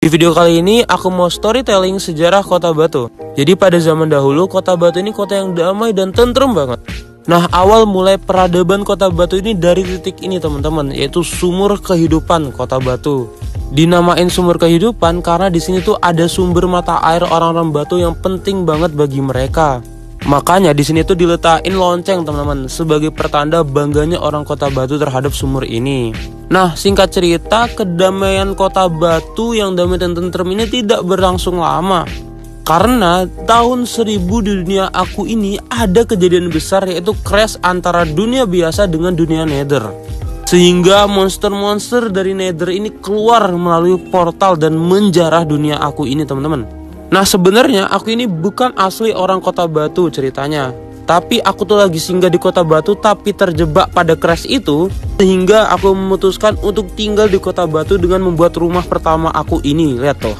Di video kali ini aku mau storytelling sejarah Kota Batu. Jadi pada zaman dahulu Kota Batu ini kota yang damai dan tentrem banget. Nah, awal mulai peradaban Kota Batu ini dari titik ini teman-teman, yaitu sumur kehidupan Kota Batu. Dinamain sumur kehidupan karena di sini tuh ada sumber mata air orang-orang Batu yang penting banget bagi mereka. Makanya di sini tuh diletakin lonceng teman-teman sebagai pertanda bangganya orang Kota Batu terhadap sumur ini. Nah, singkat cerita, kedamaian Kota Batu yang damai dan tentrem ini tidak berlangsung lama. Karena tahun 1000 di dunia aku ini ada kejadian besar, yaitu crash antara dunia biasa dengan dunia nether. Sehingga monster-monster dari nether ini keluar melalui portal dan menjarah dunia aku ini teman-teman. Nah, sebenarnya aku ini bukan asli orang Kota Batu ceritanya. Tapi aku tuh lagi singgah di Kota Batu tapi terjebak pada crash itu. Sehingga aku memutuskan untuk tinggal di Kota Batu dengan membuat rumah pertama aku ini. Lihat tuh.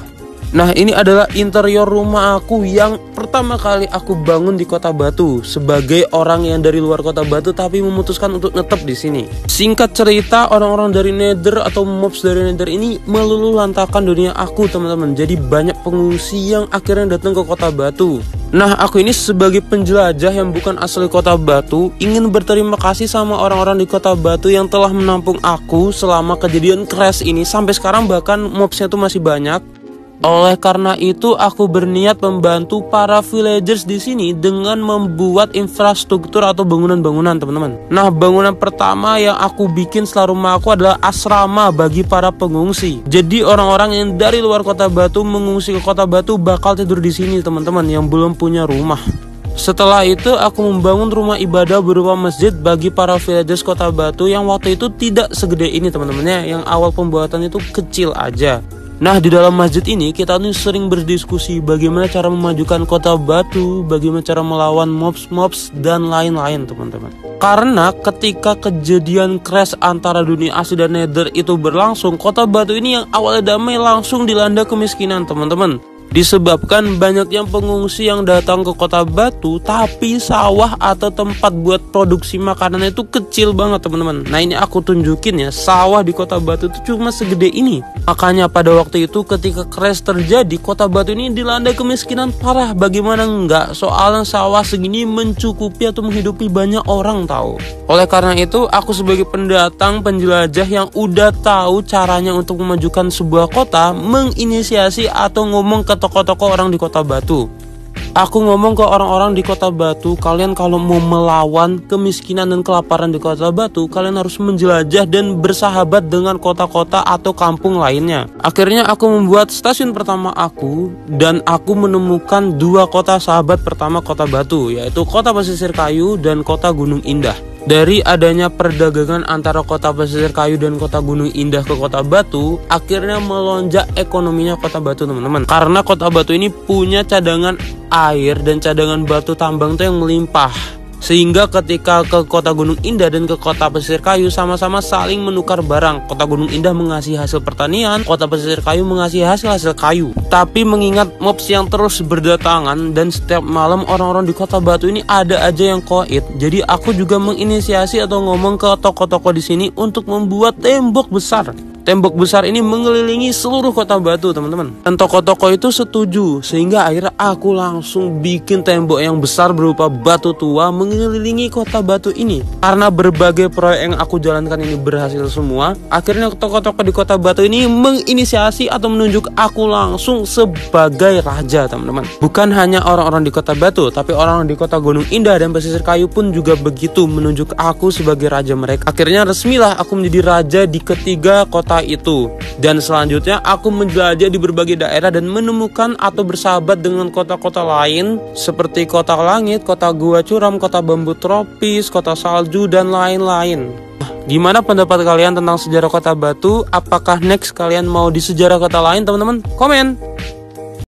Nah, ini adalah interior rumah aku yang pertama kali aku bangun di Kota Batu sebagai orang yang dari luar Kota Batu tapi memutuskan untuk netep di sini. Singkat cerita, orang-orang dari nether atau mobs dari nether ini meluluhlantakkan dunia aku teman-teman. Jadi banyak pengungsi yang akhirnya datang ke Kota Batu. Nah, aku ini sebagai penjelajah yang bukan asli Kota Batu ingin berterima kasih sama orang-orang di Kota Batu yang telah menampung aku selama kejadian crash ini. Sampai sekarang bahkan mobsnya tuh masih banyak. Oleh karena itu aku berniat membantu para villagers di sini dengan membuat infrastruktur atau bangunan-bangunan teman-teman. Nah, bangunan pertama yang aku bikin setelah rumah aku adalah asrama bagi para pengungsi. Jadi orang-orang yang dari luar Kota Batu mengungsi ke Kota Batu bakal tidur di sini teman-teman yang belum punya rumah. Setelah itu aku membangun rumah ibadah berupa masjid bagi para villagers Kota Batu yang waktu itu tidak segede ini teman-temannya, yang awal pembuatan itu kecil aja. Nah, di dalam masjid ini kita nih sering berdiskusi bagaimana cara memajukan Kota Batu, bagaimana cara melawan mobs dan lain-lain teman-teman. Karena ketika kejadian crash antara dunia asli dan nether itu berlangsung, Kota Batu ini yang awalnya damai langsung dilanda kemiskinan teman-teman. Disebabkan banyaknya pengungsi yang datang ke Kota Batu, tapi sawah atau tempat buat produksi makanan itu kecil banget teman-teman. Nah, ini aku tunjukin ya, sawah di Kota Batu itu cuma segede ini. Makanya pada waktu itu ketika crash terjadi, Kota Batu ini dilanda kemiskinan parah. Bagaimana enggak? Soalnya sawah segini mencukupi atau menghidupi banyak orang tahu. Oleh karena itu, aku sebagai pendatang penjelajah yang udah tahu caranya untuk memajukan sebuah kota, menginisiasi atau ngomong ke tokoh-tokoh orang di Kota Batu. Aku ngomong ke orang-orang di Kota Batu, kalian kalau mau melawan kemiskinan dan kelaparan di Kota Batu, kalian harus menjelajah dan bersahabat dengan kota-kota atau kampung lainnya. Akhirnya aku membuat stasiun pertama aku, dan aku menemukan dua kota sahabat pertama Kota Batu, yaitu Kota Pasisir Kayu dan Kota Gunung Indah. Dari adanya perdagangan antara Kota Pasisir Kayu dan Kota Gunung Indah ke Kota Batu, akhirnya melonjak ekonominya Kota Batu teman-teman. Karena Kota Batu ini punya cadangan air dan cadangan batu tambang tuh yang melimpah. Sehingga ketika ke Kota Gunung Indah dan ke Kota Pasisir Kayu sama-sama saling menukar barang. Kota Gunung Indah mengasihi hasil pertanian, Kota Pasisir Kayu mengasihi hasil kayu. Tapi mengingat mobs yang terus berdatangan dan setiap malam orang-orang di Kota Batu ini ada aja yang koit. Jadi aku juga menginisiasi atau ngomong ke toko-toko di sini untuk membuat tembok besar. Tembok besar ini mengelilingi seluruh Kota Batu teman-teman. Dan toko-toko itu setuju, sehingga akhirnya aku langsung bikin tembok yang besar berupa batu tua mengelilingi Kota Batu ini. Karena berbagai proyek yang aku jalankan ini berhasil semua, akhirnya toko-toko di Kota Batu ini menginisiasi atau menunjuk aku langsung sebagai raja teman-teman. Bukan hanya orang-orang di Kota Batu, tapi orang di Kota Gunung Indah dan Pasisir Kayu pun juga begitu menunjuk aku sebagai raja mereka. Akhirnya resmilah aku menjadi raja di ketiga kota itu. Dan selanjutnya aku menjelajah di berbagai daerah dan menemukan atau bersahabat dengan kota-kota lain seperti Kota Langit, Kota Gua Curam, Kota Bambu Tropis, Kota Salju dan lain-lain. Gimana pendapat kalian tentang sejarah Kota Batu? Apakah next kalian mau di sejarah kota lain teman-teman? Komen!